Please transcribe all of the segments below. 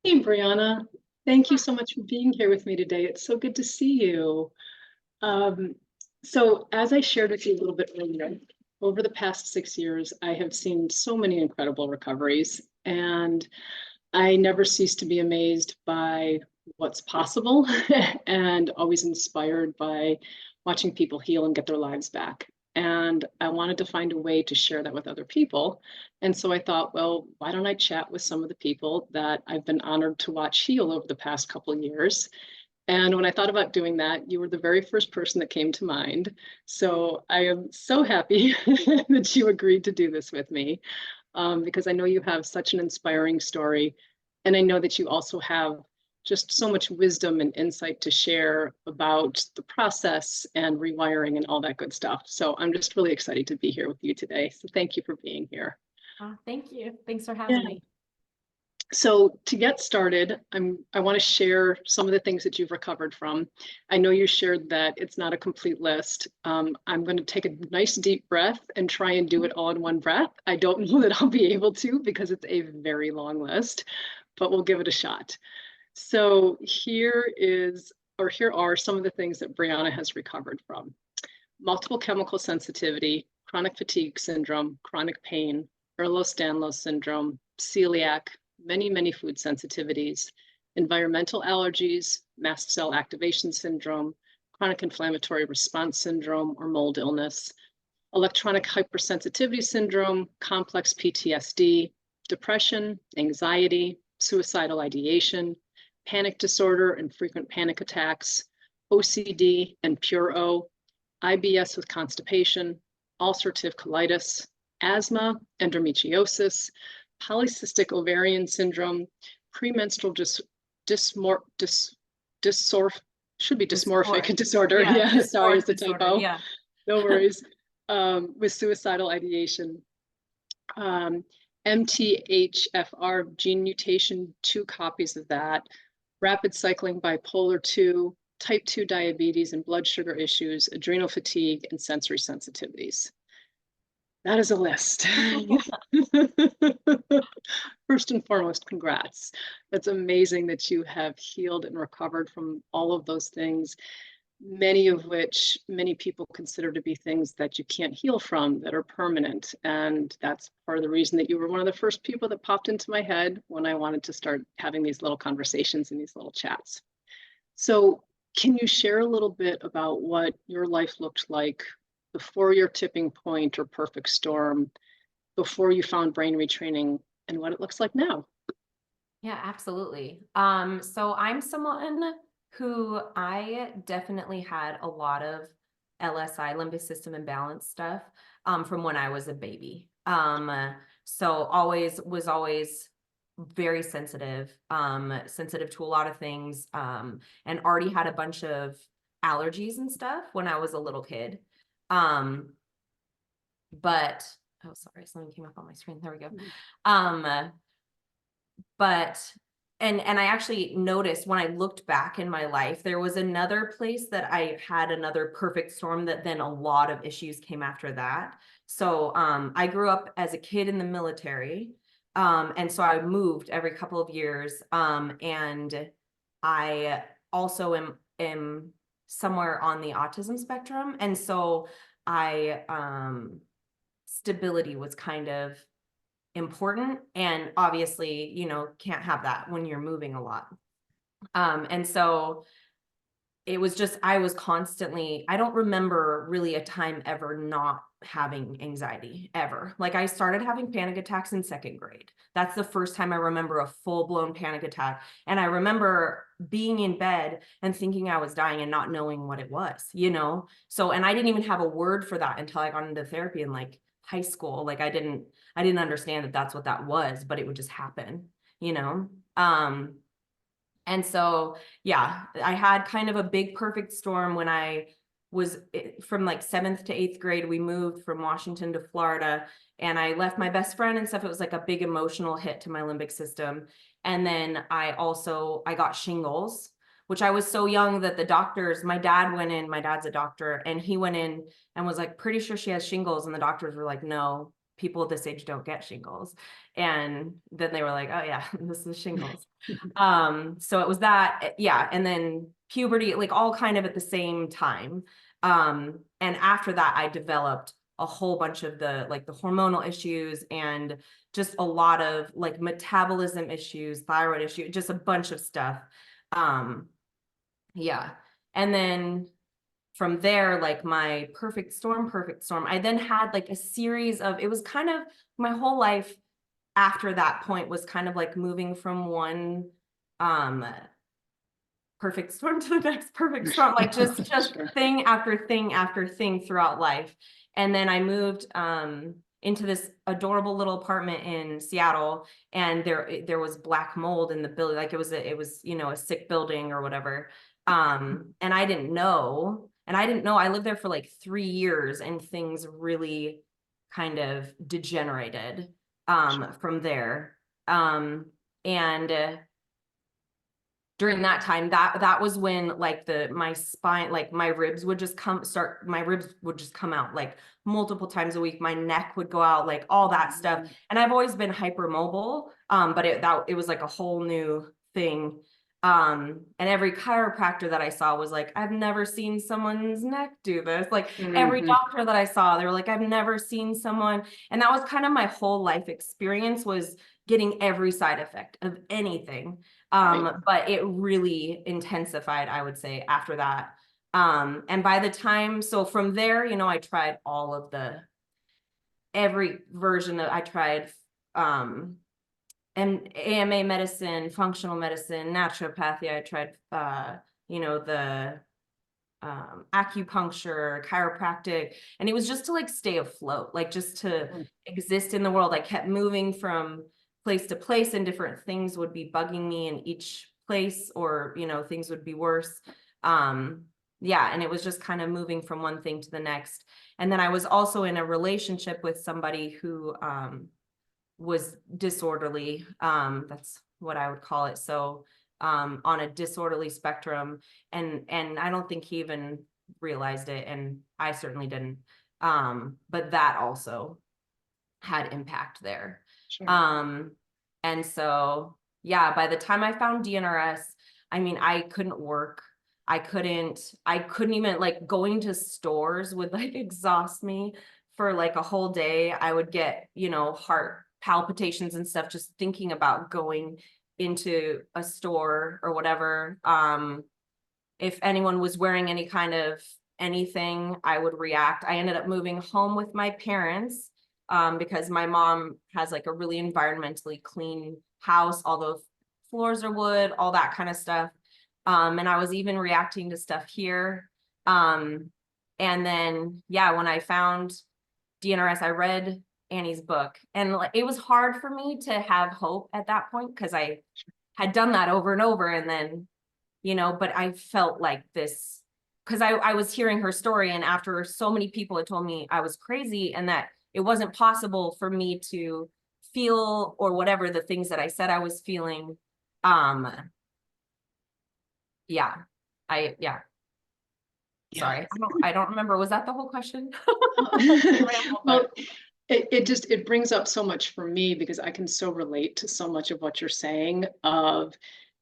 Hey, Briana. Thank you so much for being here with me today. It's so good to see you. Um, so as I shared with you a little bit earlier, over the past 6 years, I have seen so many incredible recoveries, and I never cease to be amazed by what's possible and always inspired by watching people heal and get their lives back. And I wanted to find a way to share that with other people. And so I thought, well, why don't I chat with some of the people that I've been honored to watch heal over the past couple of years? And when I thought about doing that, you were the very first person that came to mind. So I am so happy that you agreed to do this with me, because I know you have such an inspiring story. And I know that you also have just so much wisdom and insight to share about the process and rewiring and all that good stuff. So I'm just really excited to be here with you today. So thank you for being here. Thank you. Thanks for having me. So to get started, I want to share some of the things that you've recovered from. I know you shared that it's not a complete list. I'm going to take a nice deep breath and try and do it all in one breath. I don't know that I'll be able to because it's a very long list, but we'll give it a shot. So here are some of the things that Briana has recovered from: multiple chemical sensitivity, chronic fatigue syndrome, chronic pain, Ehlers Danlos syndrome, celiac, many food sensitivities, environmental allergies, mast cell activation syndrome, chronic inflammatory response syndrome or mold illness, electronic hypersensitivity syndrome, complex PTSD, depression, anxiety, suicidal ideation, panic disorder and frequent panic attacks, OCD and pure O, IBS with constipation, ulcerative colitis, asthma, endometriosis, polycystic ovarian syndrome, premenstrual dysmorphic disorder. Yeah, sorry, it's a typo. Yeah. No worries. With suicidal ideation, MTHFR gene mutation, 2 copies of that, rapid cycling bipolar 2, type 2 diabetes and blood sugar issues, adrenal fatigue, and sensory sensitivities. That is a list. First and foremost, congrats. That's amazing that you have healed and recovered from all of those things, many of which many people consider to be things that you can't heal from, that are permanent. And that's part of the reason that you were one of the first people that popped into my head when I wanted to start having these little conversations and these little chats. So can you share a little bit about what your life looked like before your tipping point or perfect storm, before you found brain retraining, and what it looks like now? Yeah, absolutely. So I'm someone who I definitely had a lot of LSI, limbic system imbalance stuff, from when I was a baby. So was always very sensitive, sensitive to a lot of things, and already had a bunch of allergies and stuff when I was a little kid. But, oh, sorry, something came up on my screen. There we go. And I actually noticed when I looked back in my life, there was another place that I had another perfect storm that then a lot of issues came after that. So I grew up as a kid in the military. And so I moved every couple of years. And I also am somewhere on the autism spectrum. And so stability was kind of important, and obviously, can't have that when you're moving a lot. And so it was just, I don't remember really a time ever not having anxiety ever. Like, I started having panic attacks in 2nd grade. That's the first time I remember a full-blown panic attack. And I remember being in bed and thinking I was dying and not knowing what it was, So, and I didn't even have a word for that until I got into therapy in like high school. Like, I didn't understand that that's what that was, but it would just happen, and so, yeah, I had kind of a big perfect storm when I was from like 7th to 8th grade. We moved from Washington to Florida, and I left my best friend and stuff. It was like a big emotional hit to my limbic system. And then I got shingles, which I was so young that the doctors, my dad went in, my dad's a doctor, and he went in and was like, pretty sure she has shingles. And the doctors were like, no, people this age don't get shingles. And then they were like, oh yeah, this is shingles. So it was that, yeah. And then puberty, like all kind of at the same time. And after that, I developed a whole bunch of the hormonal issues and just a lot of like metabolism issues, thyroid issue, just a bunch of stuff. Yeah. And then from there, like my perfect storm, I then had like a series of, it was kind of my whole life after that point was kind of like moving from one perfect storm to the next perfect storm, like just Sure. thing after thing after thing throughout life. And then I moved into this adorable little apartment in Seattle, and there was black mold in the building, like it was a sick building or whatever. And I didn't know. I lived there for like 3 years, and things really kind of degenerated from there. And during that time, that was when like my spine, like my ribs would just come out like multiple times a week. My neck would go out, like all that stuff. And I've always been hypermobile, but it was like a whole new thing. And every chiropractor that I saw was like, I've never seen someone's neck do this. Like every doctor that I saw, they were like, I've never seen someone. And that was kind of my whole life experience, was getting every side effect of anything. But it really intensified, I would say, after that. And by the time, so from there, I tried every version I tried, and AMA medicine, functional medicine, naturopathy. I tried, the acupuncture, chiropractic, and it was just to like stay afloat, like just to exist in the world. I kept moving from place to place, and different things would be bugging me in each place, or things would be worse. Yeah, and it was just kind of moving from one thing to the next. And then I was also in a relationship with somebody who was disorderly. That's what I would call it. So on a disorderly spectrum, and I don't think he even realized it, and I certainly didn't. But that also had impact there. Sure. And so, yeah, by the time I found DNRS, I mean, I couldn't work. I couldn't even, like, going to stores would like exhaust me for like a whole day. I would get, heart palpitations and stuff just thinking about going into a store or whatever. If anyone was wearing any kind of anything, I would react. I ended up moving home with my parents, because my mom has like a really environmentally clean house, all the floors are wood, all that kind of stuff. And I was even reacting to stuff here. And then, yeah, when I found DNRS, I read Annie's book, and it was hard for me to have hope at that point, because I had done that over and over. And then, but I felt like this, because I was hearing her story, and after so many people had told me I was crazy and that it wasn't possible for me to feel or whatever the things that I said I was feeling. Yeah, yeah. Sorry, I don't remember. Was that the whole question? Well, it brings up so much for me, because I can so relate to so much of what you're saying, of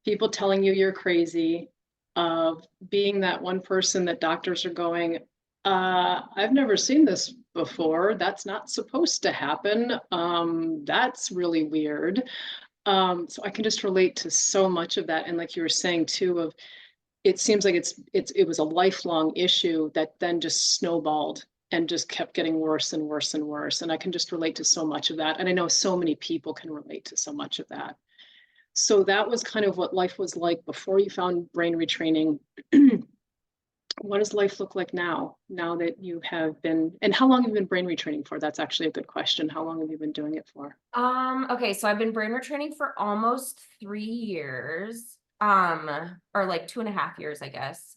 people telling you you're crazy, of being that one person that doctors are going, I've never seen this before. That's not supposed to happen. That's really weird. So I can just relate to so much of that. And like you were saying too, of it seems like it was a lifelong issue that then just snowballed and just kept getting worse and worse and worse. And I can just relate to so much of that. And I know so many people can relate to so much of that. So that was kind of what life was like before you found brain retraining. What does life look like now that you have been, and how long have you been brain retraining for? That's actually a good question. How long have you been doing it for? Okay, so I've been brain retraining for almost 3 years, or like 2.5 years, I guess.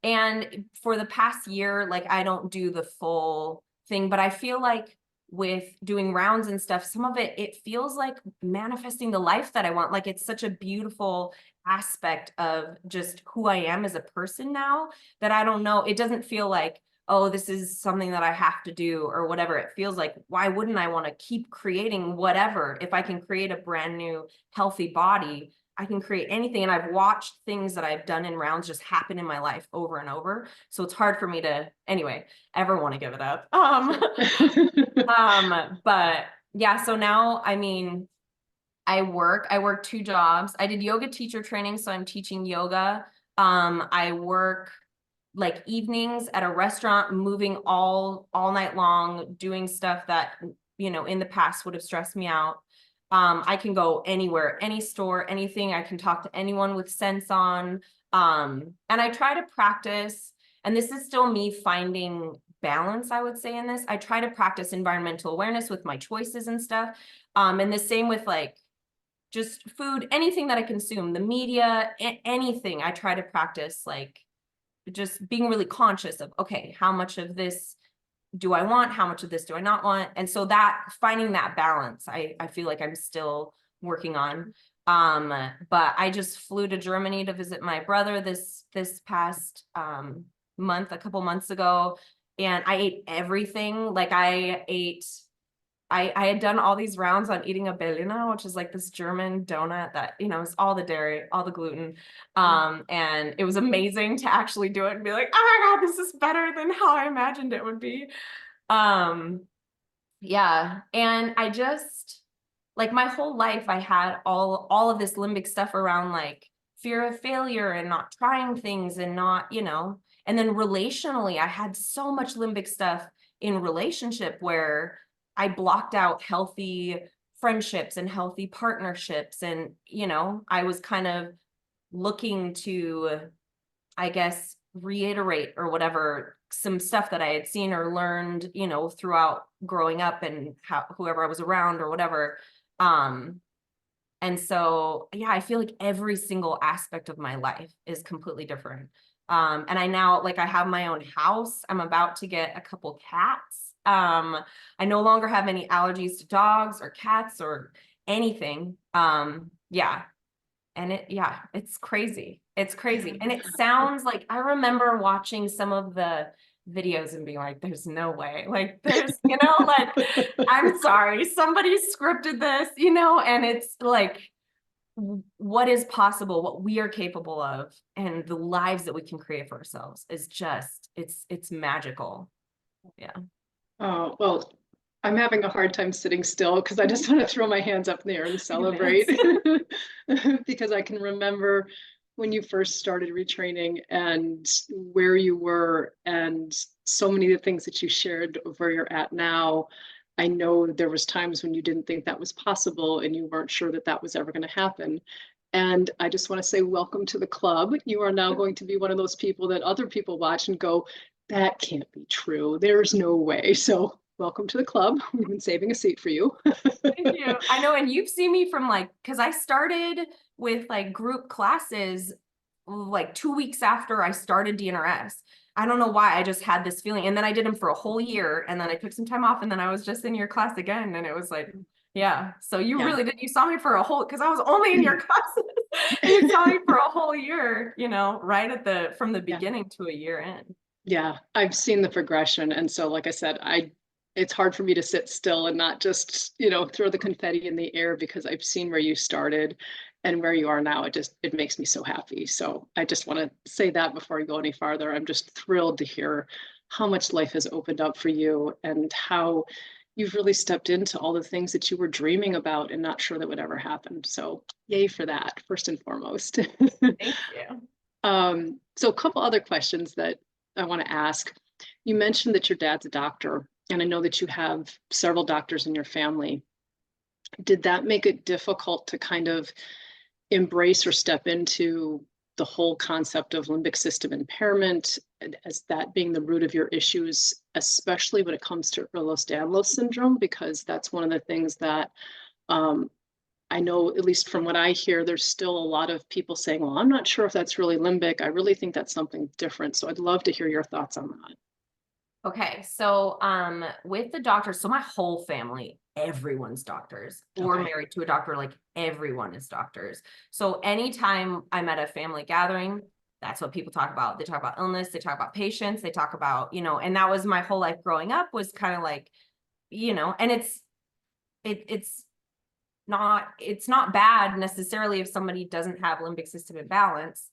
And for the past year, like I don't do the full thing, but I feel like with doing rounds and stuff, some of it feels like manifesting the life that I want. Like it's such a beautiful aspect of just who I am as a person now, that I don't know, it doesn't feel like oh, this is something that I have to do or whatever it feels like, why wouldn't I want to keep creating whatever? If I can create a brand new healthy body, I can create anything. And I've watched things that I've done in rounds just happen in my life over and over. So it's hard for me to, anyway, ever want to give it up. But yeah, so now, I mean, I work 2 jobs. I did yoga teacher training, so I'm teaching yoga. I work like evenings at a restaurant, moving all night long, doing stuff that, you know, in the past would have stressed me out. I can go anywhere, any store, anything. I can talk to anyone with sense on. And I try to practice, and this is still me finding balance, I would say, in this. I try to practice environmental awareness with my choices and stuff. And the same with like just food, anything that I consume, the media, anything. I try to practice like just being really conscious of, okay, how much of this do I want? How much of this do I not want? And so that finding that balance, I feel like I'm still working on. But I just flew to Germany to visit my brother this past month, a couple months ago, and I ate everything. Like I had done all these rounds on eating a Berliner, which is like this German donut that, you know, is all the dairy, all the gluten. And it was amazing to actually do it and be like, oh my God, this is better than how I imagined it would be. Yeah. And I just, like my whole life, I had all of this limbic stuff around like fear of failure and not trying things and not, you know, and then relationally, I had so much limbic stuff in relationship where I blocked out healthy friendships and healthy partnerships. And, you know, I was kind of looking to, I guess, reiterate or whatever, some stuff that I had seen or learned, you know, throughout growing up and whoever I was around or whatever. And so, yeah, I feel like every single aspect of my life is completely different. And I now, like, I have my own house. I'm about to get a couple cats. I no longer have any allergies to dogs or cats or anything. Yeah. And it's crazy. It's crazy. And it sounds like, I remember watching some of the videos and being like, there's no way, like there's, you know, like, I'm sorry, somebody scripted this, you know, and it's like, what is possible, what we are capable of, and the lives that we can create for ourselves is just, it's magical. Yeah. Oh, well, I'm having a hard time sitting still because I just want to throw my hands up in the air and celebrate. Because I can remember when you first started retraining and where you were and so many of the things that you shared of where you're at now. I know there was times when you didn't think that was possible and you weren't sure that that was ever going to happen. And I just want to say, welcome to the club. You are now going to be one of those people that other people watch and go, that can't be true. There's no way. So welcome to the club. We've been saving a seat for you. Thank you. I know, and you've seen me from like, because I started with like group classes like 2 weeks after I started DNRS. I don't know why, I just had this feeling. And then I did them for a whole year, and then I took some time off, and then I was just in your class again. And it was like, yeah. So you really did, you saw me for a whole, because I was only in your classes. And you saw me for a whole year, you know, right at from the beginning to a year in. Yeah, I've seen the progression. And so, like I said, it's hard for me to sit still and not just, you know, throw the confetti in the air because I've seen where you started and where you are now. It makes me so happy. So I just want to say that before I go any farther. I'm just thrilled to hear how much life has opened up for you and how you've really stepped into all the things that you were dreaming about and not sure that would ever happen. So yay for that, first and foremost. Thank you. So a couple other questions that I want to ask. You mentioned that your dad's a doctor, and I know that you have several doctors in your family. Did that make it difficult to kind of embrace or step into the whole concept of limbic system impairment as that being the root of your issues, especially when it comes to Ehlers Danlos syndrome? Because that's one of the things that I know, at least from what I hear, there's still a lot of people saying, well, I'm not sure if that's really limbic. I really think that's something different. So I'd love to hear your thoughts on that. Okay, so with the doctors, so my whole family, everyone's doctors or married to a doctor, like everyone is doctors. So anytime I'm at a family gathering, That's what people talk about. They talk about illness, they talk about patience, they talk about, you know, and that was my whole life growing up, was kind of like, you know, and it's not bad necessarily if somebody doesn't have limbic system imbalance.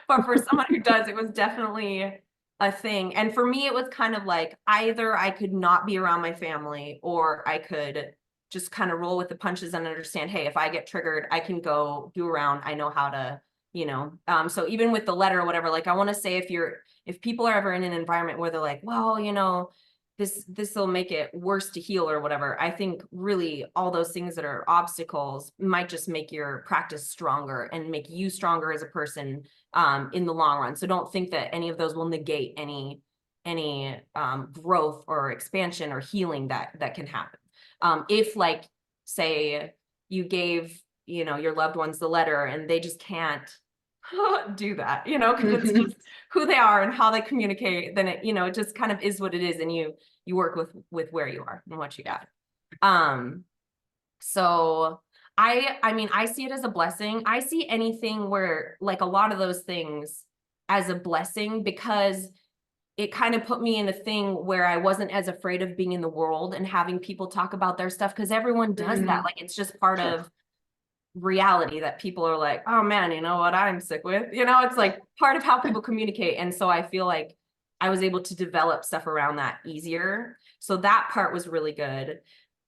But for someone who does, it was definitely a thing. And for me, it was kind of like, either I could not be around my family, or I could just kind of roll with the punches and understand, hey, if I get triggered, I can go do around. I know how to, you know, so even with the letter or whatever, like I want to say, if people are ever in an environment where they're like, well, you know, this will make it worse to heal or whatever, I think really all those things that are obstacles might just make your practice stronger and make you stronger as a person in the long run. So don't think that any of those will negate any growth or expansion or healing that can happen. If, like, say you gave, you know, your loved ones the letter and they just can't do that, you know, because it's just who they are and how they communicate, then it, you know, it just kind of is what it is, and you work with where you are and what you got. So I mean, I see it as a blessing. I see anything where, like, a lot of those things as a blessing, because it kind of put me in a thing where I wasn't as afraid of being in the world and having people talk about their stuff, because everyone does that. Like, it's just part of reality that people are like, oh man, you know what I'm sick with, you know, it's like part of how people communicate. And so I feel like I was able to develop stuff around that easier. So that part was really good.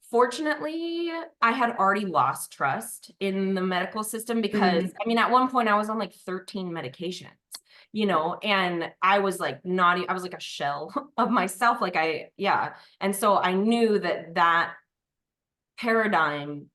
Fortunately, I had already lost trust in the medical system, because I mean, at one point I was on like 13 medications, you know, and I was like I was like a shell of myself. Like and so I knew that paradigm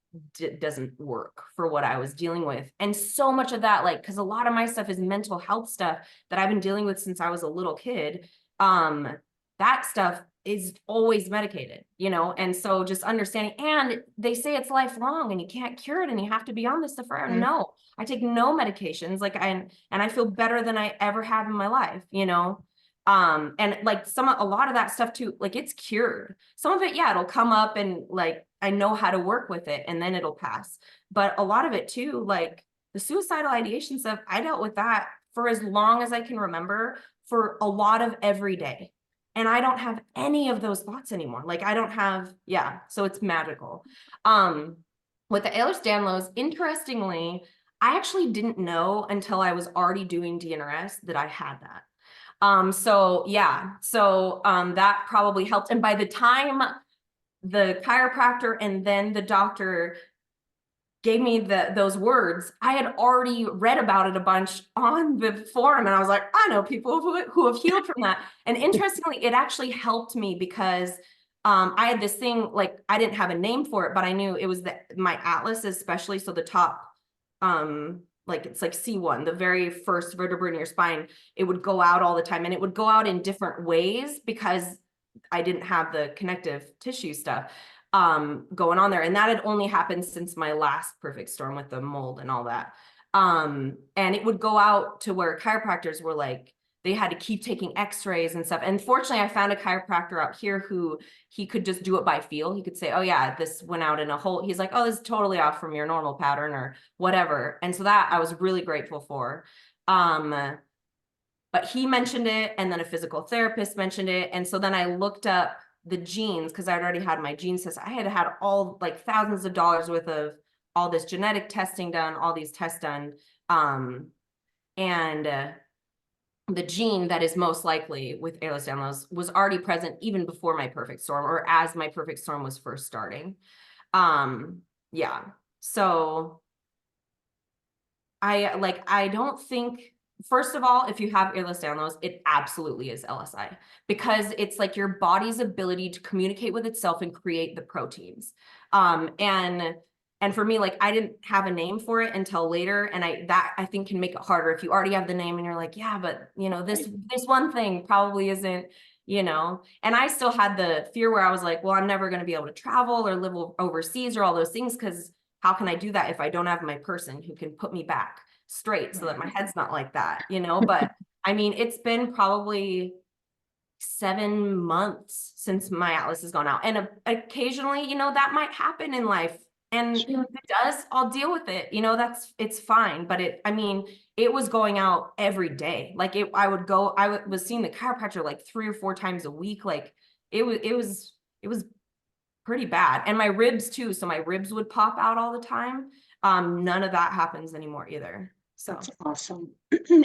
doesn't work for what I was dealing with. And so much of that, like, because a lot of my stuff is mental health stuff that I've been dealing with since I was a little kid. That stuff is always medicated, you know? And so just understanding, and they say it's lifelong and you can't cure it and you have to be on this stuff forever. No, I take no medications, like, and I feel better than I ever have in my life, you know? And like a lot of that stuff too, like, it's cured. Some of it, yeah, it'll come up and like, I know how to work with it and then it'll pass. But a lot of it too, like the suicidal ideation stuff, I dealt with that for as long as I can remember, for a lot of every day. And I don't have any of those thoughts anymore. Like, I don't have, so it's magical. With the Ehlers Danlos, interestingly, I actually didn't know until I was already doing DNRS that I had that. So that probably helped. And by the time the chiropractor and then the doctor gave me those words, I had already read about it a bunch on the forum, and I was like, I know people who have healed from that. And interestingly, it actually helped me, because I had this thing, like, I didn't have a name for it, but I knew it was my atlas, especially, so the top, like, it's like C1, the very first vertebra in your spine, it would go out all the time, and it would go out in different ways because I didn't have the connective tissue stuff going on there. And that had only happened since my last perfect storm with the mold and all that. And it would go out to where chiropractors were like, they had to keep taking x-rays and stuff. And fortunately, I found a chiropractor out here who he could just do it by feel. He could say, oh yeah, this went out in a hole. He's like, oh, this is totally off from your normal pattern or whatever. And so that I was really grateful for. But he mentioned it, and then a physical therapist mentioned it. And so then I looked up the genes, because I'd already had my gene test. I had all, like, thousands of dollars worth of all this genetic testing done, all these tests done. The gene that is most likely with Ehlers Danlos was already present even before my perfect storm, or as my perfect storm was first starting. So I don't think, first of all, if you have Ehlers Danlos, it absolutely is LSI, because it's like your body's ability to communicate with itself and create the proteins. And for me, like, I didn't have a name for it until later. And I think can make it harder if you already have the name and you're like, yeah, but you know, this one thing probably isn't, you know. And I still had the fear where I was like, well, I'm never going to be able to travel or live overseas or all those things, because how can I do that if I don't have my person who can put me back straight so that my head's not like that, you know? But I mean, it's been probably 7 months since my atlas has gone out. And occasionally, you know, that might happen in life And Sure. if it does, I'll deal with it. You know, it's fine. But I mean, it was going out every day. Like I was seeing the chiropractor like 3 or 4 times a week. Like it was pretty bad. And my ribs too. So my ribs would pop out all the time. None of that happens anymore either. So That's awesome.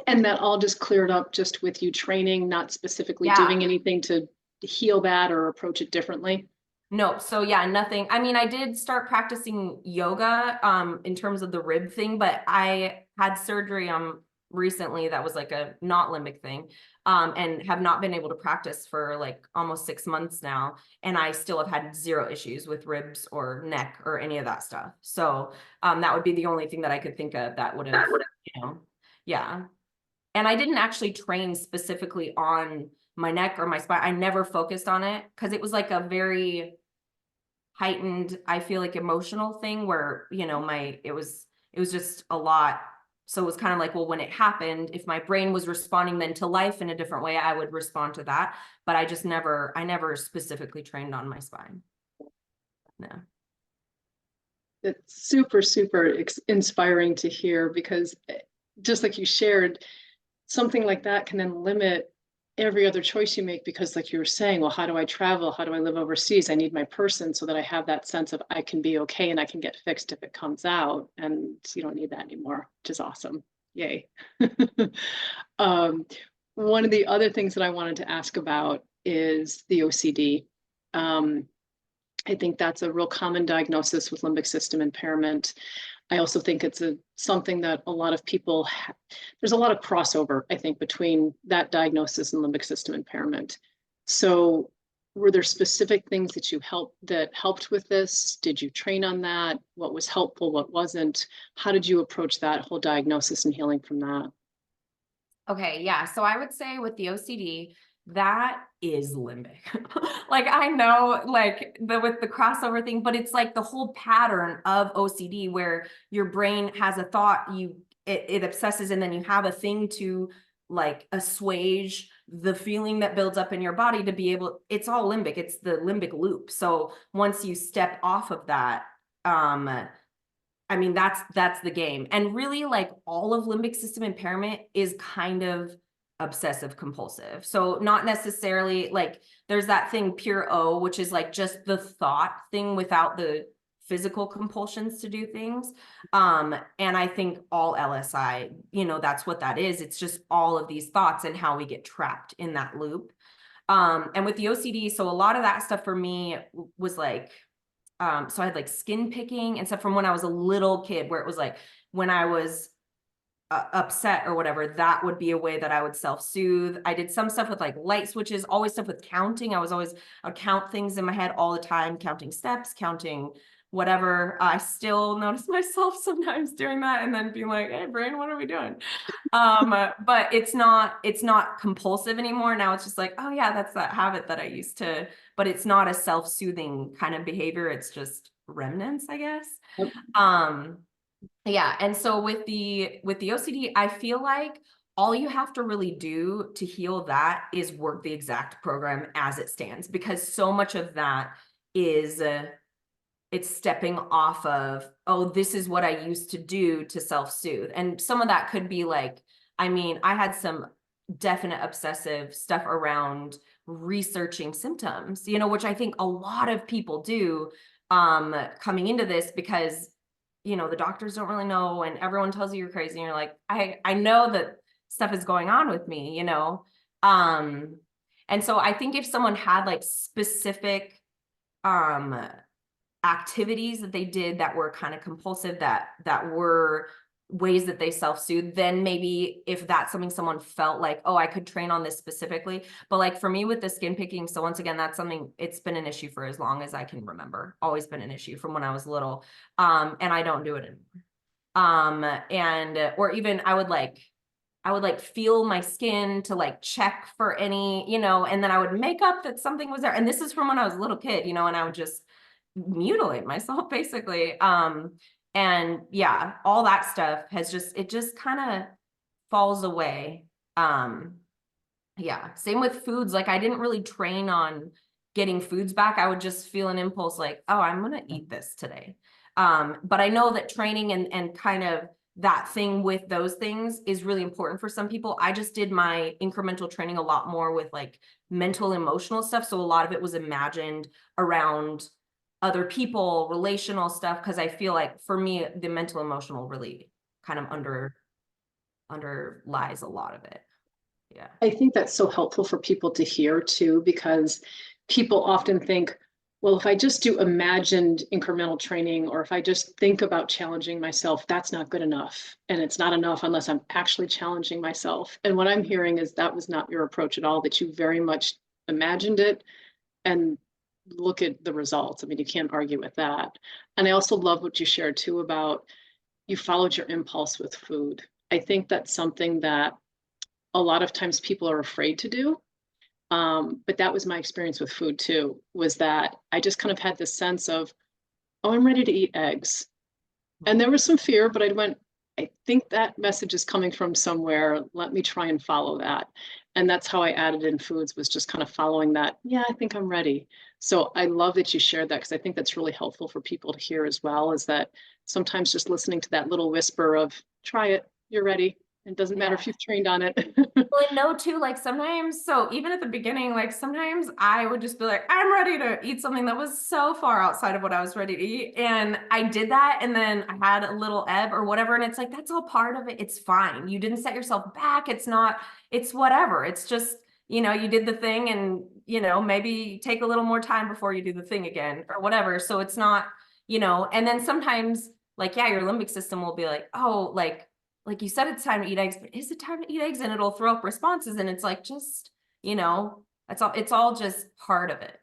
And that all just cleared up just with you training, not specifically yeah. doing anything to heal that or approach it differently. No, so yeah, nothing. I mean, I did start practicing yoga in terms of the rib thing, but I had surgery recently that was like a not limbic thing, and have not been able to practice for like almost 6 months now, and I still have had 0 issues with ribs or neck or any of that stuff. So that would be the only thing that I could think of that would have, you know, yeah. And I didn't actually train specifically on my neck or my spine. I never focused on it because it was like a very heightened, I feel like, emotional thing where, you know, it was just a lot. So it was kind of like, well, when it happened, if my brain was responding then to life in a different way, I would respond to that. But I never specifically trained on my spine. No. It's super, super inspiring to hear, because just like you shared, something like that can then limit every other choice you make, because like you were saying, well, how do I travel? How do I live overseas? I need my person so that I have that sense of I can be okay and I can get fixed if it comes out, and you don't need that anymore, which is awesome. Yay. One of the other things that I wanted to ask about is the OCD. I think that's a real common diagnosis with limbic system impairment. I also think it's something that a lot of people there's a lot of crossover, I think, between that diagnosis and limbic system impairment. So were there specific things that helped with this? Did you train on that? What was helpful? What wasn't? How did you approach that whole diagnosis and healing from that? Okay, yeah. So I would say with the OCD, that is limbic. Like I know like with the crossover thing, but it's like the whole pattern of OCD where your brain has a thought, it obsesses, and then you have a thing to like assuage the feeling that builds up in your body to be able, it's all limbic. It's the limbic loop. So once you step off of that, I mean, that's the game. And really, like, all of limbic system impairment is kind of obsessive compulsive. So not necessarily like there's that thing pure O, which is like just the thought thing without the physical compulsions to do things. And I think all LSI, you know, that's what that is. It's just all of these thoughts and how we get trapped in that loop. And with the OCD, so a lot of that stuff for me was like, so I had like skin picking and stuff from when I was a little kid, where it was like when I was upset or whatever, that would be a way that I would self-soothe. I did some stuff with like light switches, always stuff with counting. I would count things in my head all the time, counting steps, counting whatever. I still notice myself sometimes doing that and then being like, hey brain, what are we doing? But it's not compulsive anymore. Now it's just like, oh yeah, that's that habit that I used to, but it's not a self-soothing kind of behavior. It's just remnants, I guess. Yep. Yeah. And so with the OCD, I feel like all you have to really do to heal that is work the exact program as it stands, because so much of that is it's stepping off of, oh, this is what I used to do to self-soothe. And some of that could be like, I mean, I had some definite obsessive stuff around researching symptoms, you know, which I think a lot of people do coming into this, because you know, the doctors don't really know and everyone tells you you're crazy. And you're like, I know that stuff is going on with me, you know? And so I think if someone had like specific activities that they did that were kind of compulsive, that were ways that they self-soothe, then maybe if that's something someone felt like, oh, I could train on this specifically. But like for me with the skin picking, so once again, that's something, it's been an issue for as long as I can remember, always been an issue from when I was little. And I don't do it anymore. Or even I would like feel my skin to like check for any, you know, and then I would make up that something was there. And this is from when I was a little kid, you know, and I would just mutilate myself basically. And yeah, all that stuff it just kind of falls away. Yeah, same with foods. Like I didn't really train on getting foods back. I would just feel an impulse like, oh, I'm gonna eat this today. But I know that training and kind of that thing with those things is really important for some people. I just did my incremental training a lot more with like mental, emotional stuff. So a lot of it was imagined around other people, relational stuff, because I feel like for me, the mental, emotional really kind of underlies a lot of it. Yeah. I think that's so helpful for people to hear too, because people often think, well, if I just do imagined incremental training, or if I just think about challenging myself, that's not good enough. And it's not enough unless I'm actually challenging myself. And what I'm hearing is that was not your approach at all, that you very much imagined it and look at the results. I mean, you can't argue with that. And I also love what you shared too about you followed your impulse with food. I think that's something that a lot of times people are afraid to do. But that was my experience with food too, was that I just kind of had this sense of, oh, I'm ready to eat eggs. And there was some fear, but I went, I think that message is coming from somewhere. Let me try and follow that. And that's how I added in foods, was just kind of following that. Yeah, I think I'm ready. So I love that you shared that, because I think that's really helpful for people to hear as well, is that sometimes just listening to that little whisper of, try it, you're ready. It doesn't matter if you've trained on it. Well, I know too, like sometimes, so even at the beginning, like sometimes I would just be like, I'm ready to eat something that was so far outside of what I was ready to eat. And I did that. And then I had a little ebb or whatever. And it's like, that's all part of it. It's fine. You didn't set yourself back. It's not, it's whatever. It's just, you know, you did the thing and, you know, maybe take a little more time before you do the thing again or whatever. So it's not, you know, and then sometimes like, yeah, your limbic system will be like, oh, like you said, it's time to eat eggs, but is it time to eat eggs? And it'll throw up responses. And it's like, just, you know, it's all just part of it.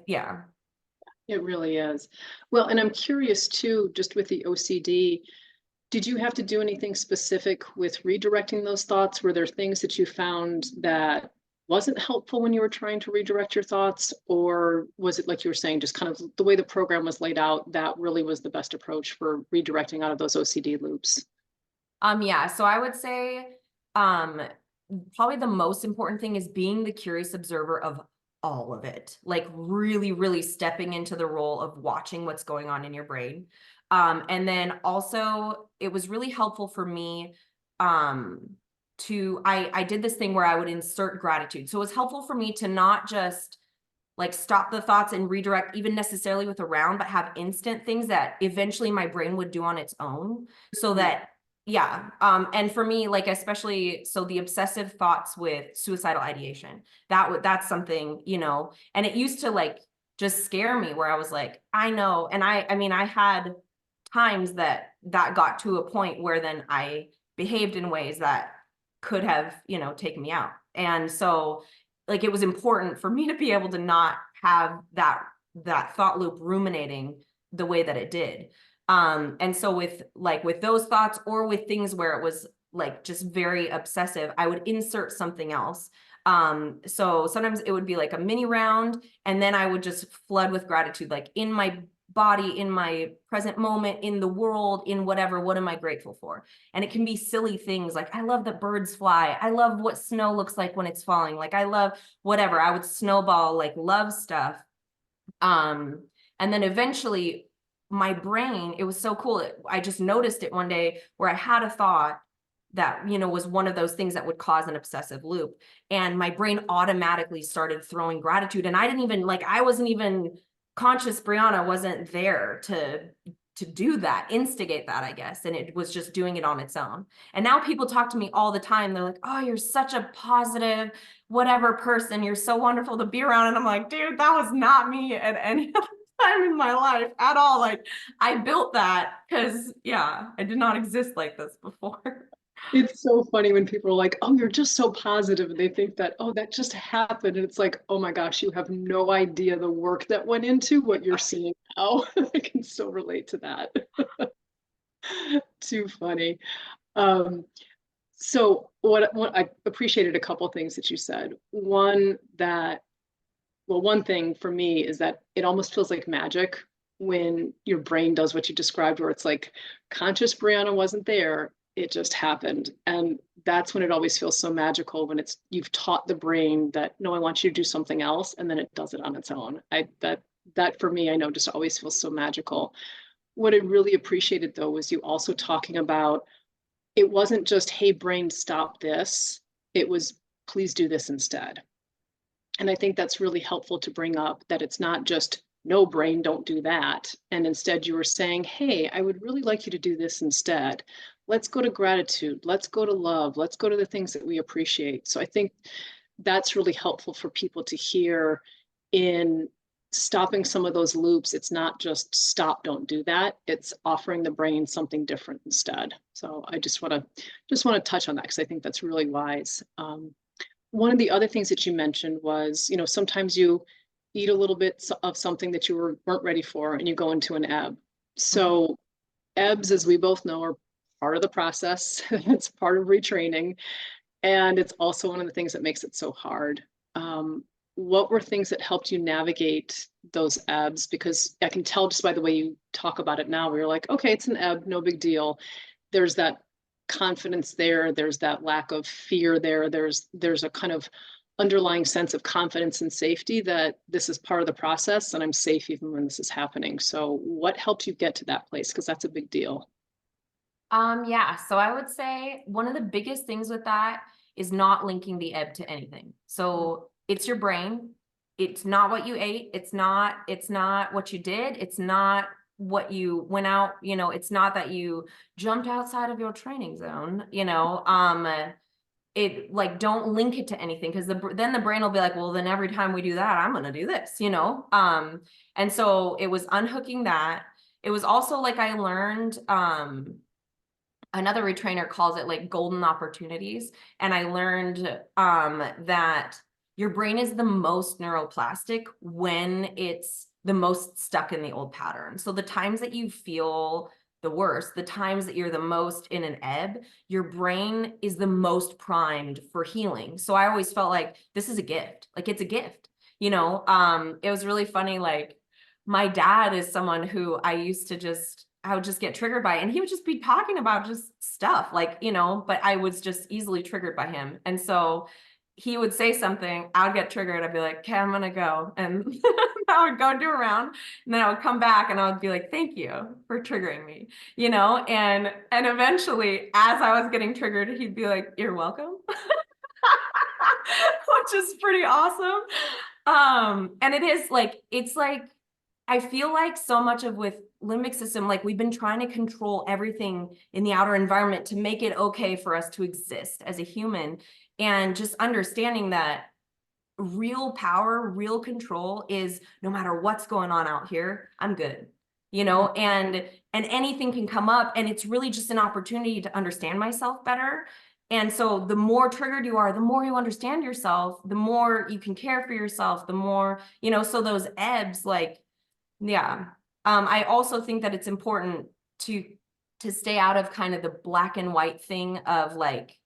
Yeah. It really is. Well, and I'm curious too, just with the OCD, did you have to do anything specific with redirecting those thoughts? Were there things that you found that wasn't helpful when you were trying to redirect your thoughts? Or was it like you were saying, just kind of the way the program was laid out, that really was the best approach for redirecting out of those OCD loops? Yeah. So I would say, probably the most important thing is being the curious observer of all of it, like really, really stepping into the role of watching what's going on in your brain. And then also it was really helpful for me, I did this thing where I would insert gratitude. So it was helpful for me to not just like stop the thoughts and redirect even necessarily with a round, but have instant things that eventually my brain would do on its own, so that yeah. And for me, like, especially, so the obsessive thoughts with suicidal ideation, that's something, you know, and it used to like just scare me, where I was like, I know. And I mean, I had times that got to a point where then I behaved in ways that could have, you know, taken me out. And so like, it was important for me to be able to not have that thought loop ruminating the way that it did. And so with those thoughts, or with things where it was like just very obsessive, I would insert something else. So sometimes it would be like a mini round, and then I would just flood with gratitude, like in my body, in my present moment, in the world, in whatever, what am I grateful for? And it can be silly things like, I love that birds fly. I love what snow looks like when it's falling. Like, I love whatever. I would snowball, like, love stuff. And then eventually my brain, it was so cool. I just noticed it one day where I had a thought that, you know, was one of those things that would cause an obsessive loop. And my brain automatically started throwing gratitude. And I didn't even, like, I wasn't even conscious. Briana wasn't there to do that, instigate that, I guess. And it was just doing it on its own. And now people talk to me all the time. They're like, oh, you're such a positive, whatever person. You're so wonderful to be around. And I'm like, dude, that was not me at any time in my life at all. Like, I built that because, yeah, I did not exist like this before. It's so funny when people are like, oh, you're just so positive, and they think that, oh, that just happened. And it's like, oh my gosh, you have no idea the work that went into what you're seeing now. I can still relate to that. Too funny. So what I appreciated a couple of things that you said. One thing for me is that it almost feels like magic when your brain does what you described, where it's like conscious Briana wasn't there, it just happened. And that's when it always feels so magical, when you've taught the brain that, no, I want you to do something else, and then it does it on its own. That for me, I know, just always feels so magical. what I really appreciated though was you also talking about, it wasn't just, hey, brain, stop this. It was, please do this instead. And I think that's really helpful to bring up, that it's not just, no, brain, don't do that. And instead you were saying, hey, I would really like you to do this instead. Let's go to gratitude. Let's go to love. Let's go to the things that we appreciate. So I think that's really helpful for people to hear in stopping some of those loops. It's not just stop, don't do that. It's offering the brain something different instead. So I just want to touch on that because I think that's really wise. One of the other things that you mentioned was, sometimes you eat a little bit of something that you weren't ready for and you go into an ebb. So ebbs, as we both know, are part of the process. It's part of retraining. And it's also one of the things that makes it so hard. What were things that helped you navigate those ebbs? Because I can tell just by the way you talk about it now, where you're like, okay, it's an ebb, no big deal. There's that confidence there. There's that lack of fear there. There's a kind of underlying sense of confidence and safety that this is part of the process and I'm safe even when this is happening. So what helped you get to that place? Because that's a big deal. Yeah, so I would say one of the biggest things with that is not linking the ebb to anything. So it's your brain. It's not what you ate. It's not what you did. It's not what you went out, it's not that you jumped outside of your training zone, it like, don't link it to anything, because then the brain will be like, well, then every time we do that, I'm going to do this, and so it was unhooking that. It was also like, I learned, another retrainer calls it like golden opportunities. And I learned that your brain is the most neuroplastic when it's the most stuck in the old pattern. So the times that you feel the worst, the times that you're the most in an ebb, your brain is the most primed for healing. So I always felt like this is a gift. Like, it's a gift, it was really funny. Like, my dad is someone who I would just get triggered by, and he would just be talking about just stuff like, but I was just easily triggered by him. And so he would say something, I would get triggered. I'd be like, okay, I'm going to go. And I would go do a round, and then I would come back and I would be like, thank you for triggering me, and eventually, as I was getting triggered, he'd be like, you're welcome, which is pretty awesome. And it is like, it's like, I feel like so much of with limbic system, like, we've been trying to control everything in the outer environment to make it okay for us to exist as a human. And just understanding that real power, real control is, no matter what's going on out here, I'm good, and anything can come up, and it's really just an opportunity to understand myself better. And so the more triggered you are, the more you understand yourself, the more you can care for yourself, the more, so those ebbs, like, yeah. I also think that it's important to stay out of kind of the black and white thing of like,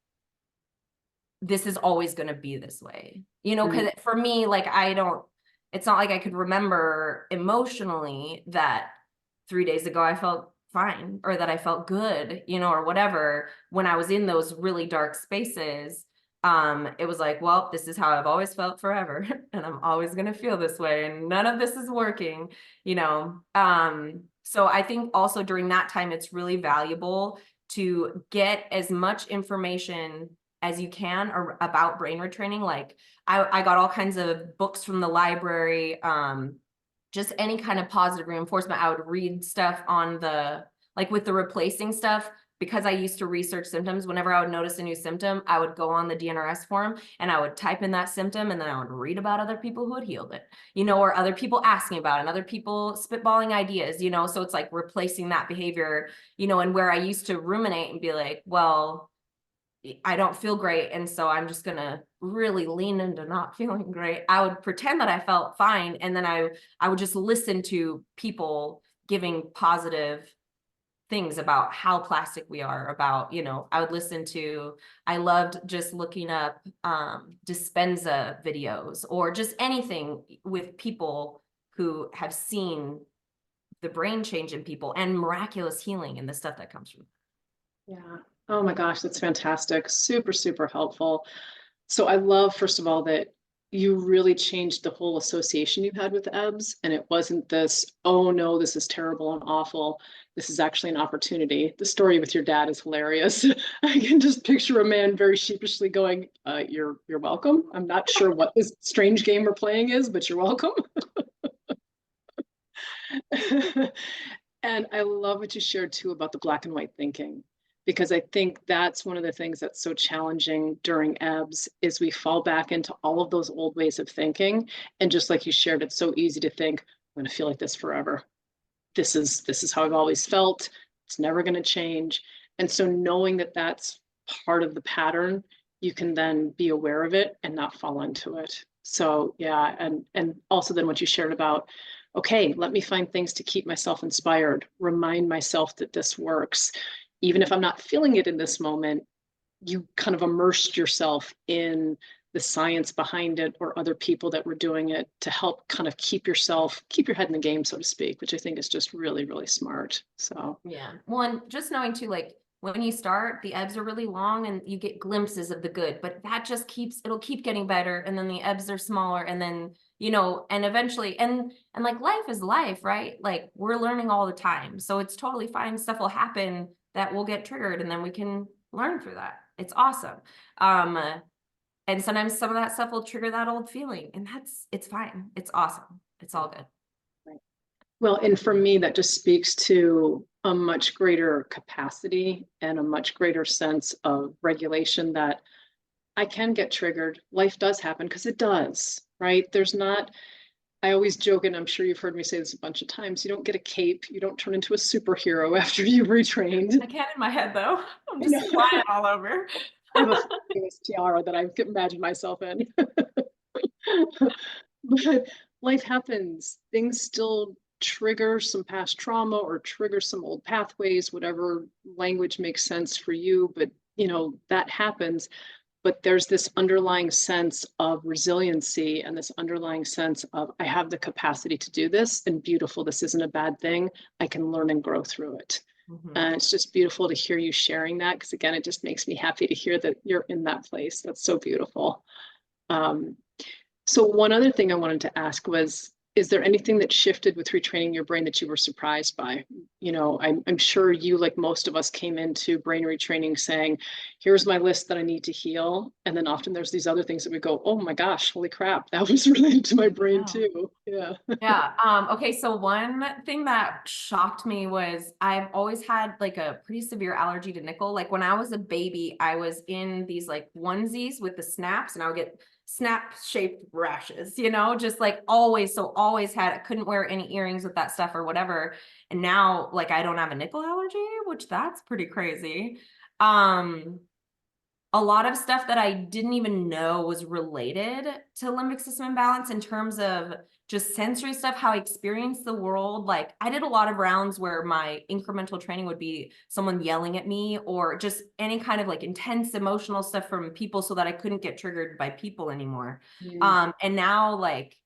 this is always going to be this way, because for me, like, it's not like I could remember emotionally that 3 days ago I felt fine, or that I felt good, or whatever, when I was in those really dark spaces. It was like, well, this is how I've always felt forever, and I'm always going to feel this way, and none of this is working, so I think also during that time, it's really valuable to get as much information as you can or about brain retraining. Like, I got all kinds of books from the library, just any kind of positive reinforcement. I would read stuff on with the replacing stuff, because I used to research symptoms. Whenever I would notice a new symptom, I would go on the DNRS forum and I would type in that symptom, and then I would read about other people who had healed it, or other people asking about it, and other people spitballing ideas, so it's like replacing that behavior, and where I used to ruminate and be like, well, I don't feel great, and so I'm just gonna really lean into not feeling great. I would pretend that I felt fine, and then I would just listen to people giving positive things about how plastic we are, about, I loved just looking up Dispenza videos, or just anything with people who have seen the brain change in people and miraculous healing and the stuff that comes from it. Yeah. Oh my gosh, that's fantastic. Super, super helpful. So I love, first of all, that you really changed the whole association you had with ebbs. And it wasn't this, oh no, this is terrible and awful. This is actually an opportunity. The story with your dad is hilarious. I can just picture a man very sheepishly going, you're welcome. I'm not sure what this strange game we're playing is, but you're welcome. And I love what you shared too about the black and white thinking, because I think that's one of the things that's so challenging during ebbs is we fall back into all of those old ways of thinking. And just like you shared, it's so easy to think, I'm going to feel like this forever. This is how I've always felt. It's never going to change. And so knowing that that's part of the pattern, you can then be aware of it and not fall into it. So yeah, and also then what you shared about, okay, let me find things to keep myself inspired, remind myself that this works. Even if I'm not feeling it in this moment, you kind of immersed yourself in the science behind it or other people that were doing it to help kind of keep your head in the game, so to speak, which I think is just really, really smart. So yeah. Well, and just knowing too, like when you start, the ebbs are really long and you get glimpses of the good, but that just it'll keep getting better. And then the ebbs are smaller and then, and eventually, and like life is life, right? Like we're learning all the time. So it's totally fine. Stuff will happen that will get triggered and then we can learn through that. It's awesome. And sometimes some of that stuff will trigger that old feeling and it's fine. It's awesome. It's all good. right. Well, and for me, that just speaks to a much greater capacity and a much greater sense of regulation that I can get triggered. Life does happen because it does, right? I always joke, and I'm sure you've heard me say this a bunch of times, you don't get a cape, you don't turn into a superhero after you've retrained. I can't in my head though. I'm just flying all over. I have a famous tiara that I can imagine myself in. But life happens. Things still trigger some past trauma or trigger some old pathways, whatever language makes sense for you. But, that happens. But there's this underlying sense of resiliency and this underlying sense of, I have the capacity to do this, and beautiful, this isn't a bad thing. I can learn and grow through it. Mm-hmm. And it's just beautiful to hear you sharing that, because again, it just makes me happy to hear that you're in that place. That's so beautiful. So one other thing I wanted to ask was, is there anything that shifted with retraining your brain that you were surprised by? I'm sure you, like most of us, came into brain retraining saying, here's my list that I need to heal. And then often there's these other things that we go, oh my gosh, holy crap, that was related to my brain too. Yeah. Yeah. Okay. So one thing that shocked me was I've always had like a pretty severe allergy to nickel. Like when I was a baby, I was in these like onesies with the snaps and I would get snap shaped rashes, just like always. So always I couldn't wear any earrings with that stuff or whatever. And now like I don't have a nickel allergy, which that's pretty crazy. A lot of stuff that I didn't even know was related to limbic system imbalance in terms of just sensory stuff, how I experience the world. Like I did a lot of rounds where my incremental training would be someone yelling at me or just any kind of like intense emotional stuff from people so that I couldn't get triggered by people anymore. And now like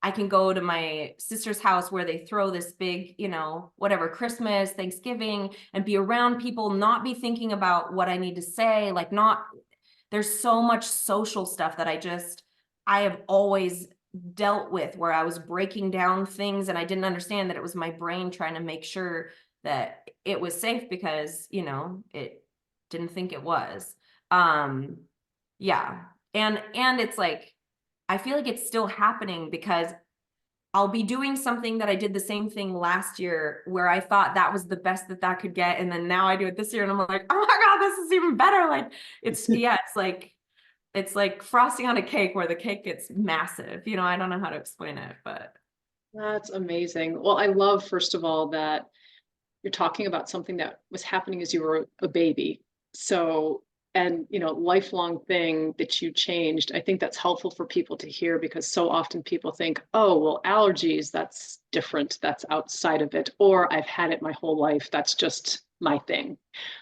I can go to my sister's house where they throw this big, whatever, Christmas, Thanksgiving, and be around people, not be thinking about what I need to say, there's so much social stuff that I have always dealt with where I was breaking down things and I didn't understand that it was my brain trying to make sure that it was safe because, it didn't think it was. Yeah. And it's like, I feel like it's still happening because I'll be doing something that I did the same thing last year where I thought that was the best that could get. And then now I do it this year and I'm like, oh my God, this is even better. Like it's like frosting on a cake where the cake gets massive. I don't know how to explain it, but. That's amazing. Well, I love, first of all, that you're talking about something that was happening as you were a baby. So, and lifelong thing that you changed. I think that's helpful for people to hear because so often people think, oh, well, allergies, that's different. That's outside of it. Or I've had it my whole life. That's just my thing.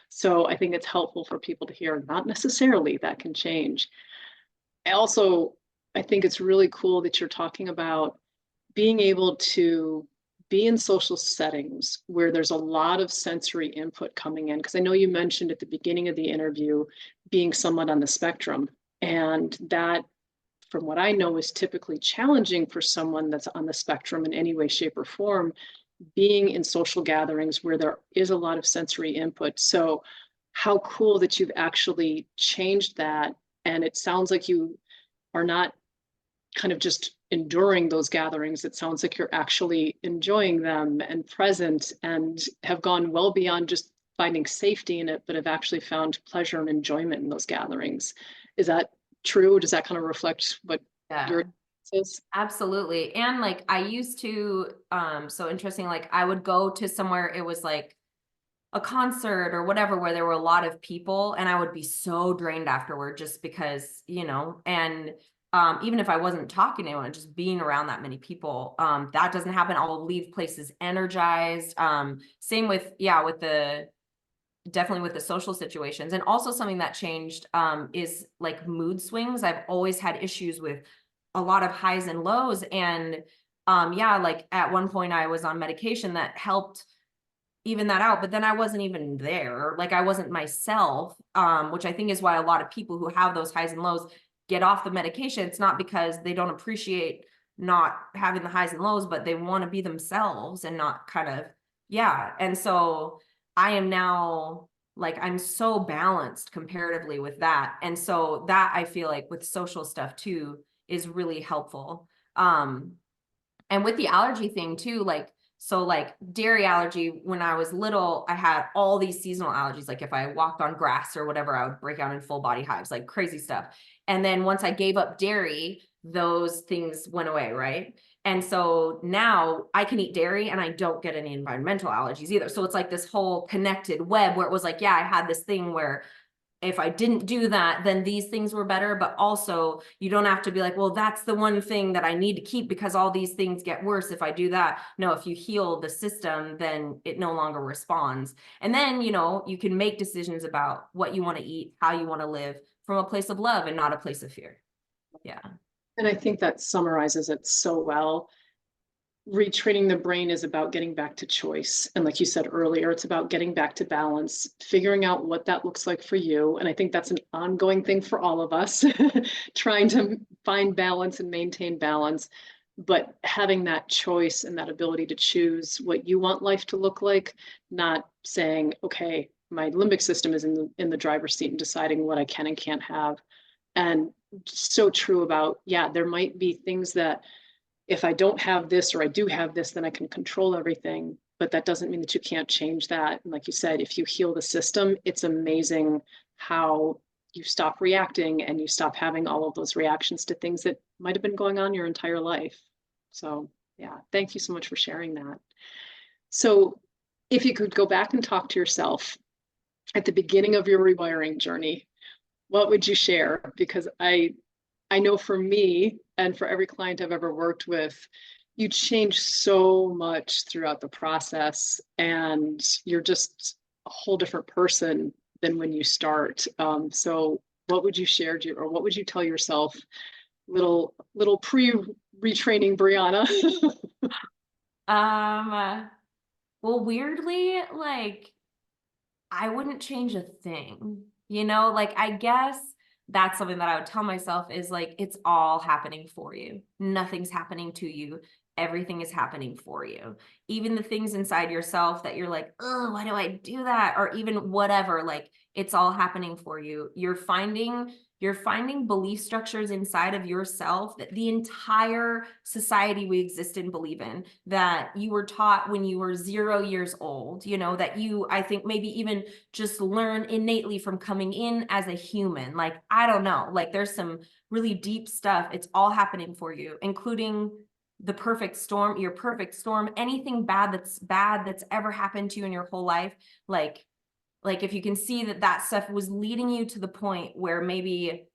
So I think it's helpful for people to hear, not necessarily that can change. I think it's really cool that you're talking about being able to be in social settings where there's a lot of sensory input coming in. Because I know you mentioned at the beginning of the interview being somewhat on the spectrum. And that from what I know, is typically challenging for someone that's on the spectrum in any way, shape, or form, being in social gatherings where there is a lot of sensory input. So how cool that you've actually changed that. And it sounds like you are not kind of just enduring those gatherings. It sounds like you're actually enjoying them and present, and have gone well beyond just finding safety in it, but have actually found pleasure and enjoyment in those gatherings. Is that true? Does that kind of reflect what your experience is? Absolutely. And like I used to, so interesting, like I would go to somewhere, it was like a concert or whatever, where there were a lot of people, and I would be so drained afterward just because, and even if I wasn't talking to anyone, just being around that many people, that doesn't happen. I'll leave places energized. Same with, definitely with the social situations. And also something that changed is like mood swings. I've always had issues with a lot of highs and lows. And like at one point I was on medication that helped even that out, but then I wasn't even there. Like I wasn't myself, which I think is why a lot of people who have those highs and lows get off the medication. It's not because they don't appreciate not having the highs and lows, but they want to be themselves and not kind of, And so I am now like, I'm so balanced comparatively with that. And so that I feel like with social stuff too is really helpful. And with the allergy thing too, like, so like dairy allergy, when I was little, I had all these seasonal allergies. Like if I walked on grass or whatever, I would break out in full body hives, like crazy stuff. And then once I gave up dairy, those things went away, right? And so now I can eat dairy and I don't get any environmental allergies either. So it's like this whole connected web where it was like, I had this thing where if I didn't do that, then these things were better. But also you don't have to be like, well, that's the one thing that I need to keep because all these things get worse if I do that. No, if you heal the system, then it no longer responds. And then, you can make decisions about what you want to eat, how you want to live from a place of love and not a place of fear. Yeah. And I think that summarizes it so well. Retraining the brain is about getting back to choice. And like you said earlier, it's about getting back to balance, figuring out what that looks like for you. And I think that's an ongoing thing for all of us, trying to find balance and maintain balance, but having that choice and that ability to choose what you want life to look like, not saying, okay, my limbic system is in the driver's seat and deciding what I can and can't have. And so true about, there might be things that if I don't have this or I do have this, then I can control everything. But that doesn't mean that you can't change that. And like you said, if you heal the system, it's amazing how you stop reacting and you stop having all of those reactions to things that might have been going on your entire life. So thank you so much for sharing that. So if you could go back and talk to yourself at the beginning of your rewiring journey, what would you share? Because I know for me and for every client I've ever worked with, you change so much throughout the process and you're just a whole different person than when you start. So what would you share or what would you tell yourself, little pre-retraining Briana? Well, weirdly, like I wouldn't change a thing, like I guess that's something that I would tell myself is like, it's all happening for you. Nothing's happening to you. Everything is happening for you. Even the things inside yourself that you're like, oh, why do I do that? Or even whatever, like it's all happening for you. You're finding belief structures inside of yourself that the entire society we exist in believe in, that you were taught when you were 0 years old, that you, I think maybe even just learn innately from coming in as a human. Like, I don't know, like there's some really deep stuff. It's all happening for you, including the perfect storm, your perfect storm, anything bad that's ever happened to you in your whole life. Like if you can see that stuff was leading you to the point where maybe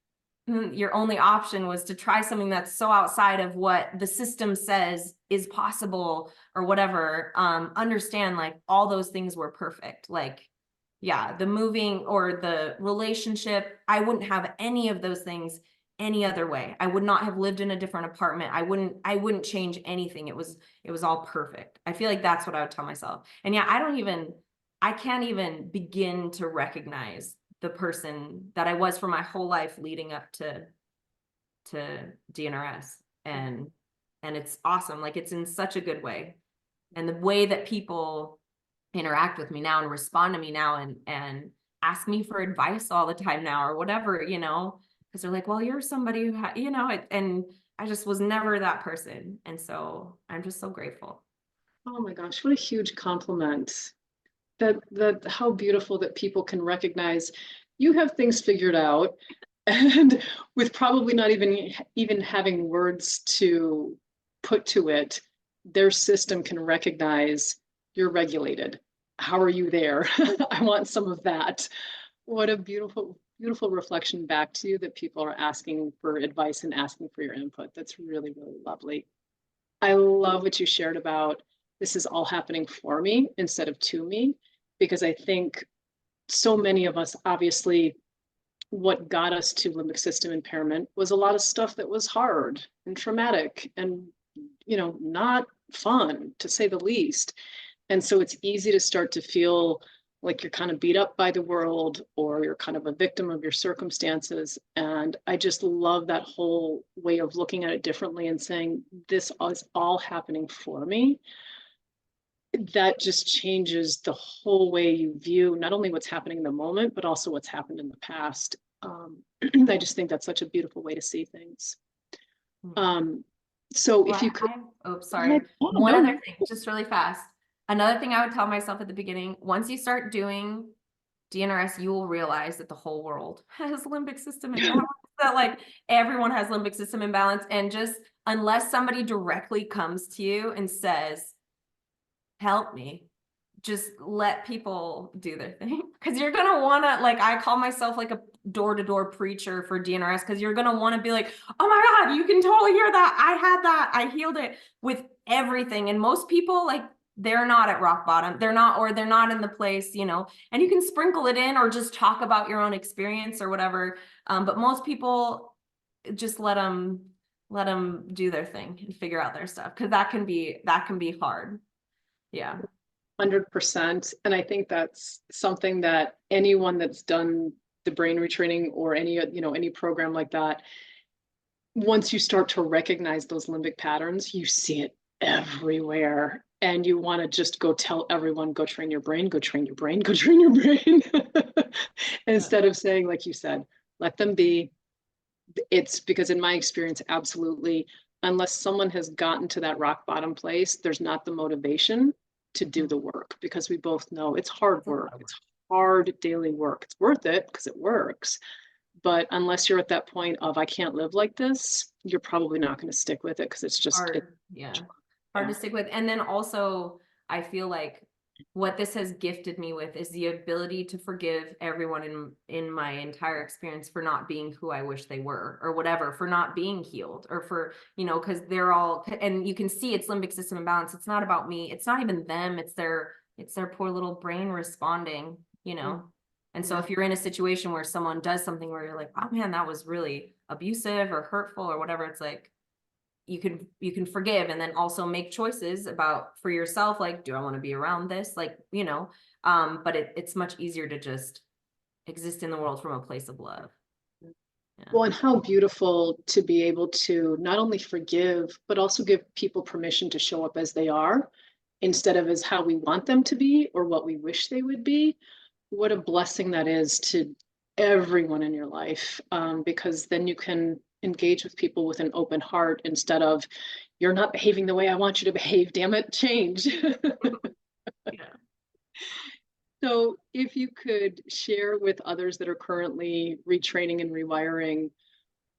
your only option was to try something that's so outside of what the system says is possible or whatever, understand like all those things were perfect. Like, the moving or the relationship, I wouldn't have any of those things any other way. I would not have lived in a different apartment. I wouldn't change anything. It was all perfect. I feel like that's what I would tell myself. And I can't even begin to recognize the person that I was for my whole life leading up to to DNRS, and it's awesome. Like, it's in such a good way. And the way that people interact with me now and respond to me now and ask me for advice all the time now or whatever, you know, because they're like, well, you're somebody who, you know, and I just was never that person. And so I'm just so grateful. Oh my gosh, what a huge compliment. That how beautiful that people can recognize you have things figured out, and with probably not even having words to put to it, their system can recognize you're regulated. How are you there? I want some of that. What a beautiful, beautiful reflection back to you that people are asking for advice and asking for your input. That's really, really lovely. I love what you shared about this is all happening for me instead of to me, because I think so many of us, obviously, what got us to limbic system impairment was a lot of stuff that was hard and traumatic and, you know, not fun, to say the least. And so it's easy to start to feel like you're kind of beat up by the world, or you're kind of a victim of your circumstances. And I just love that whole way of looking at it differently and saying, this is all happening for me. That just changes the whole way you view not only what's happening in the moment, but also what's happened in the past. I just think that's such a beautiful way to see things. So Well, if you could, oh, sorry. oh, One no. other thing, just really fast. Another thing I would tell myself at the beginning, once you start doing DNRS, you will realize that the whole world has limbic system imbalance, that like everyone has limbic system imbalance. And just unless somebody directly comes to you and says, help me, just let people do their thing. Because you're going to want to, like, I call myself like a door-to-door preacher for DNRS, because you're going to want to be like, oh my God, you can totally hear that. I had that. I healed it with everything. And most people, like, they're not at rock bottom. They're not, or they're not in the place, you know, and you can sprinkle it in or just talk about your own experience or whatever. But most people just let them do their thing and figure out their stuff. Cause that can be hard. Yeah. 100%. And I think that's something that anyone that's done the brain retraining or any, you know, any program like that, once you start to recognize those limbic patterns, you see it everywhere. And you want to just go tell everyone, go train your brain, go train your brain, go train your brain. Instead of saying, like you said, let them be. It's because in my experience, absolutely, unless someone has gotten to that rock bottom place, there's not the motivation to do the work, because we both know it's hard work. It's hard daily work. It's worth it because it works. But unless you're at that point of, I can't live like this, you're probably not going to stick with it, because it's just hard. Hard to stick with. And then also, I feel like what this has gifted me with is the ability to forgive everyone in my entire experience for not being who I wish they were, or whatever, for not being healed, or for, you know, because they're all, and you can see it's limbic system imbalance. It's not about me. It's not even them. It's their poor little brain responding, you know? And so if you're in a situation where someone does something where you're like, oh man, that was really abusive or hurtful or whatever, it's like, you can forgive, and then also make choices about for yourself, like, do I want to be around this, like, you know, but it's much easier to just exist in the world from a place of love. Well, and how beautiful to be able to not only forgive, but also give people permission to show up as they are, instead of as how we want them to be or what we wish they would be. What a blessing that is to everyone in your life, because then you can engage with people with an open heart instead of, you're not behaving the way I want you to behave, damn it, change. So if you could share with others that are currently retraining and rewiring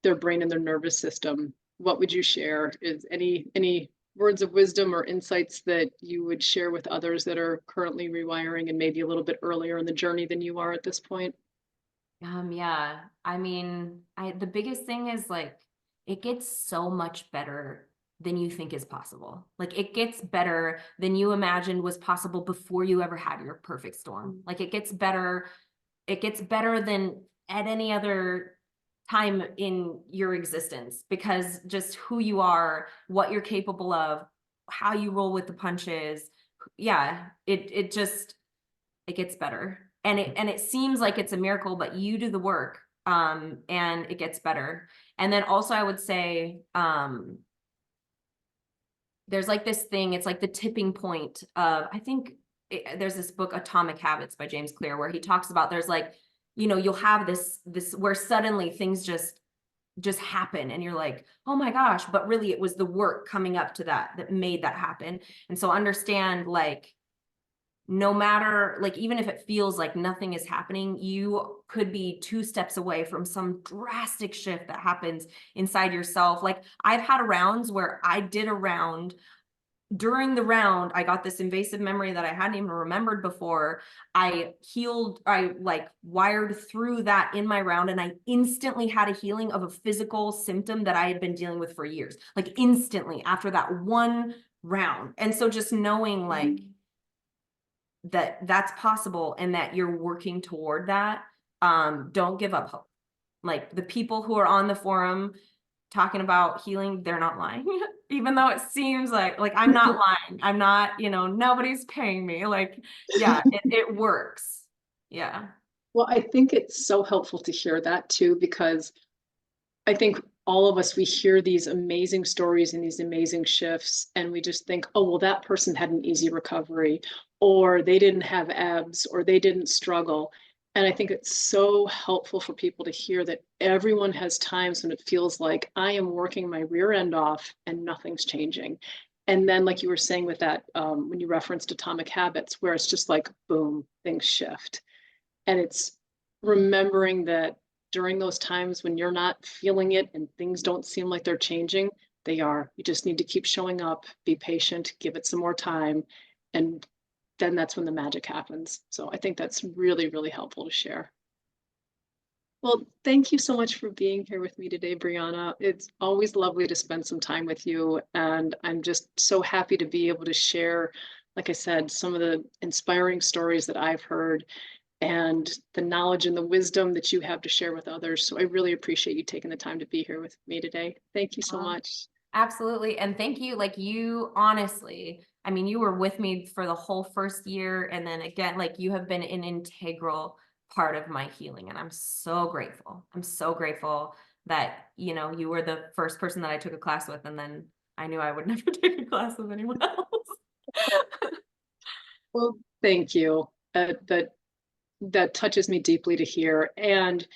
their brain and their nervous system, what would you share? Is any words of wisdom or insights that you would share with others that are currently rewiring and maybe a little bit earlier in the journey than you are at this point? Yeah. I mean, the biggest thing is, like, it gets so much better than you think is possible. Like, it gets better than you imagined was possible before you ever had your perfect storm. Like, it gets better than at any other time in your existence, because just who you are, what you're capable of, how you roll with the punches. Yeah, it gets better. And it seems like it's a miracle, but you do the work and it gets better. And then also I would say, there's like this thing, it's like the tipping point of, I think there's this book, Atomic Habits by James Clear, where he talks about, there's like, you know, you'll have this where suddenly things just happen and you're like, oh my gosh, but really it was the work coming up to that made that happen. And so understand, like, no matter, like, even if it feels like nothing is happening, you could be 2 steps away from some drastic shift that happens inside yourself. Like, I've had rounds where I did a round. During the round, I got this invasive memory that I hadn't even remembered before. I like wired through that in my round, and I instantly had a healing of a physical symptom that I had been dealing with for years, like instantly after that one round. And so just knowing, like, that that's possible and that you're working toward that, don't give up hope. Like, the people who are on the forum talking about healing, they're not lying. Even though it seems like I'm not lying. I'm not, you know, nobody's paying me. Like, yeah, it works. Yeah. Well, I think it's so helpful to hear that too, because I think all of us, we hear these amazing stories and these amazing shifts, and we just think, oh, well, that person had an easy recovery, or they didn't have ebbs, or they didn't struggle. And I think it's so helpful for people to hear that everyone has times when it feels like I am working my rear end off and nothing's changing. And then, like you were saying with that, when you referenced Atomic Habits, where it's just like, boom, things shift. And it's remembering that during those times when you're not feeling it and things don't seem like they're changing, they are. You just need to keep showing up, be patient, give it some more time, and then that's when the magic happens. So I think that's really, really helpful to share. Well, thank you so much for being here with me today, Briana. It's always lovely to spend some time with you, and I'm just so happy to be able to share, like I said, some of the inspiring stories that I've heard and the knowledge and the wisdom that you have to share with others. So I really appreciate you taking the time to be here with me today. Thank you so much. Absolutely. And thank you. Like, you honestly, I mean, you were with me for the whole first year. And then again, like, you have been an integral part of my healing. And I'm so grateful. I'm so grateful that, you know, you were the first person that I took a class with. And then I knew I would never take a class with anyone else. Well, thank you. That touches me deeply to hear. And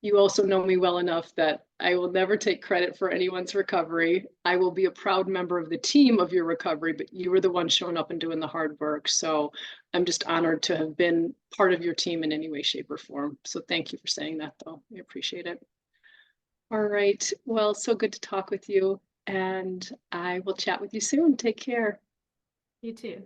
you also know me well enough that I will never take credit for anyone's recovery. I will be a proud member of the team of your recovery, but you were the one showing up and doing the hard work. So I'm just honored to have been part of your team in any way, shape, or form. So thank you for saying that, though. I appreciate it. All right. Well, so good to talk with you. And I will chat with you soon. Take care. You too.